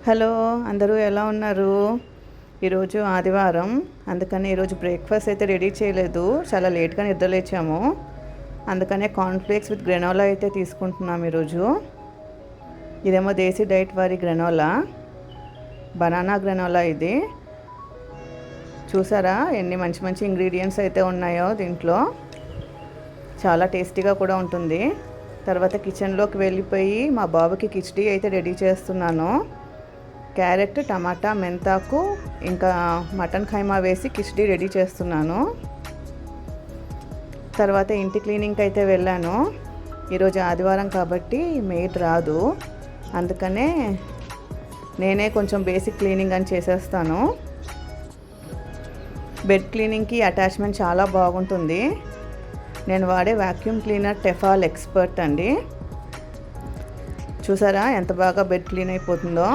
Hello, అందరూ ఎలా ఉన్నారు? ఈరోజు ఆదివారం, అందుకని ఈరోజు బ్రేక్ఫాస్ట్ అయితే రెడీ చేయలేదు. చాలా లేట్గా నిద్రలేచాము. అందుకనే కార్న్ఫ్లేక్స్ విత్ గ్రెనోలా అయితే తీసుకుంటున్నాం ఈరోజు. ఇదేమో దేశీ డైట్ వారి గ్రెనోలా, బనానా గ్రెనోలా. ఇది చూసారా ఎన్ని మంచి మంచి ఇంగ్రీడియంట్స్ అయితే ఉన్నాయో దీంట్లో. చాలా టేస్టీగా కూడా ఉంటుంది. తర్వాత కిచెన్లోకి వెళ్ళిపోయి మా బాబుకి కిచిడి అయితే రెడీ చేస్తున్నాను. క్యారెట్, టమాటా, మెంతాకు ఇంకా మటన్ ఖైమా వేసి కిచిడి రెడీ చేస్తున్నాను. తర్వాత ఇంటి క్లీనింగ్కి అయితే వెళ్ళాను. ఈరోజు ఆదివారం కాబట్టి మెయిడ్ రాదు, అందుకనే నేనే కొంచెం బేసిక్ క్లీనింగ్ అని చేసేస్తాను. బెడ్ క్లీనింగ్కి అటాచ్మెంట్ చాలా బాగుంటుంది. నేను వాడే వాక్యూమ్ క్లీనర్ టెఫాల్ ఎక్స్పర్ట్ అండి. చూసారా ఎంత బాగా బెడ్ క్లీన్ అయిపోతుందో.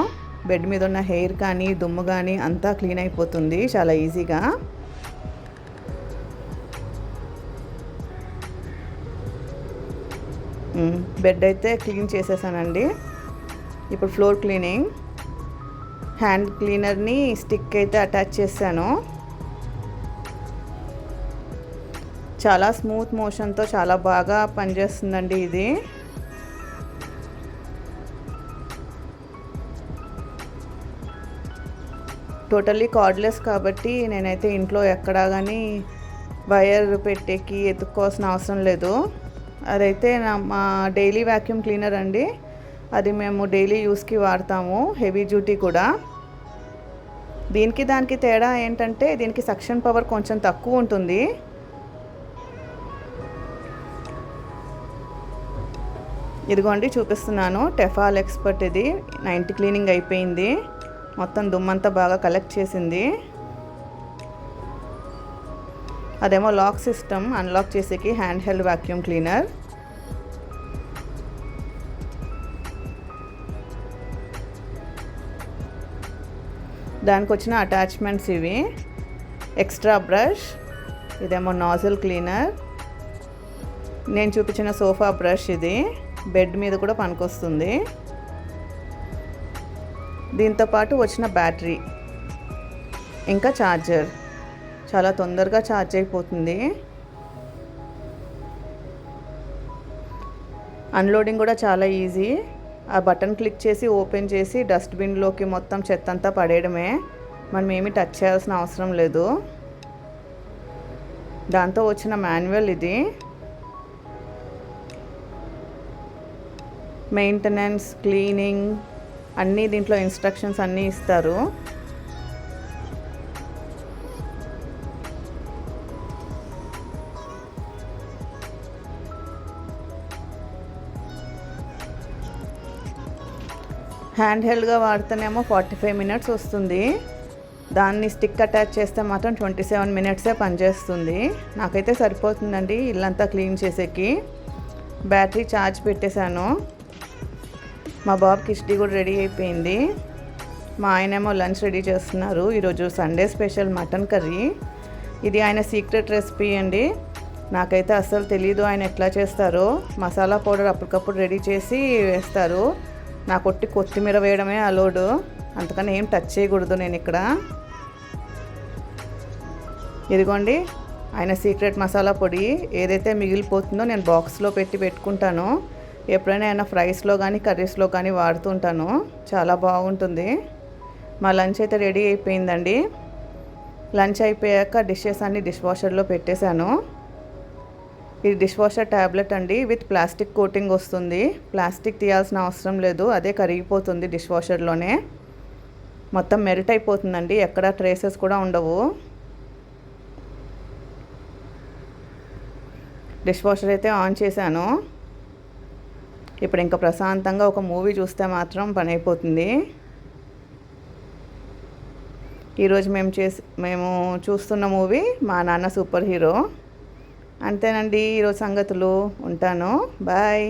బెడ్ మీద ఉన్న హెయిర్ కానీ దుమ్ము కానీ అంతా క్లీన్ అయిపోతుంది చాలా ఈజీగా. బెడ్ అయితే క్లీన్ చేసేసానండి. ఇప్పుడు ఫ్లోర్ క్లీనింగ్. హ్యాండ్ క్లీనర్ని స్టిక్ అయితే అటాచ్ చేశాను. చాలా స్మూత్ మోషన్తో చాలా బాగా పనిచేస్తుందండి ఇది. టోటల్లీ కార్డ్లెస్ కాబట్టి నేనైతే ఇంట్లో ఎక్కడా కానీ వైర్ పెట్టేకి ఎత్తుక్కోవాల్సిన అవసరం లేదు. అదైతే మా డైలీ వ్యాక్యూమ్ క్లీనర్ అండి. అది మేము డైలీ యూస్కి వాడతాము, హెవీ డ్యూటీ కూడా. దీనికి దానికి తేడా ఏంటంటే దీనికి సక్షన్ పవర్ కొంచెం తక్కువ ఉంటుంది. ఇదిగోండి చూపిస్తున్నాను, టెఫాల్ ఎక్స్పర్ట్ ఇది. 90 క్లీనింగ్ అయిపోయింది. మొత్తం దుమ్మంతా బాగా కలెక్ట్ చేసింది. అదేమో లాక్ సిస్టమ్, అన్లాక్ చేసేకి హ్యాండ్ హెల్డ్ వాక్యూమ్ క్లీనర్. దానికి వచ్చిన అటాచ్మెంట్స్ ఇవి. ఎక్స్ట్రా బ్రష్, ఇదేమో నాజిల్ క్లీనర్. నేను చూపించిన సోఫా బ్రష్ ఇది, బెడ్ మీద కూడా పనికొస్తుంది. దీంతోపాటు వచ్చిన బ్యాటరీ ఇంకా ఛార్జర్. చాలా తొందరగా ఛార్జ్ అయిపోతుంది. అన్లోడింగ్ కూడా చాలా ఈజీ. ఆ బటన్ క్లిక్ చేసి ఓపెన్ చేసి డస్ట్బిన్లోకి మొత్తం చెత్త అంతా పడేయడమే. మనం ఏమీ టచ్ చేయాల్సిన అవసరం లేదు. దాంతో వచ్చిన మాన్యువల్ ఇది. మెయింటెనెన్స్, క్లీనింగ్ అన్నీ దీంట్లో ఇన్స్ట్రక్షన్స్ అన్నీ ఇస్తారు. హ్యాండ్ హెల్డ్గా వాడితేనేమో 45 మినిట్స్ వస్తుంది. దాన్ని స్టిక్ అటాచ్ చేస్తే మాత్రం 27 మినిట్సే పనిచేస్తుంది. నాకైతే సరిపోతుందండి ఇల్లంతా క్లీన్ చేసేకి. బ్యాటరీ ఛార్జ్ పెట్టేశాను. మా బాబు కిచిడి కూడా రెడీ అయిపోయింది. మా ఆయనేమో లంచ్ రెడీ చేస్తున్నారు. ఈరోజు సండే స్పెషల్ మటన్ కర్రీ. ఇది ఆయన సీక్రెట్ రెసిపీ అండి. నాకైతే అస్సలు తెలీదు ఆయన ఎట్లా చేస్తారో. మసాలా పౌడర్ అప్పటికప్పుడు రెడీ చేసి వేస్తారు. నాకు ఒట్టి కొత్తిమీర వేయడమే అలోడు, అందుకని ఏం టచ్ చేయకూడదు నేను ఇక్కడ. ఇదిగోండి ఆయన సీక్రెట్ మసాలా పొడి. ఏదైతే మిగిలిపోతుందో నేను బాక్స్లో పెట్టుకుంటాను. ఎప్పుడైనా ఏమైనా ఫ్రైస్లో కానీ కర్రీస్లో కానీ వాడుతుంటాను. చాలా బాగుంటుంది. మా లంచ్ అయితే రెడీ అయిపోయిందండి. లంచ్ అయిపోయాక డిషెస్ అన్ని డిష్ వాషర్లో పెట్టేశాను. ఇది డిష్ వాషర్ ట్యాబ్లెట్ అండి, విత్ ప్లాస్టిక్ కోటింగ్ వస్తుంది. ప్లాస్టిక్ తీయాల్సిన అవసరం లేదు, అదే కరిగిపోతుంది డిష్ వాషర్లోనే. మొత్తం మెల్ట్ అయిపోతుందండి, ఎక్కడ ట్రేసెస్ కూడా ఉండవు. డిష్ వాషర్ అయితే ఆన్ చేశాను. ఇప్పుడు ఇంకా ప్రశాంతంగా ఒక మూవీ చూస్తే మాత్రం పని అయిపోతుంది. ఈరోజు మేము చూస్తున్న మూవీ మా నాన్న సూపర్ హీరో. అంతేనండి ఈరోజు సంగతులు. ఉంటాను, బాయ్.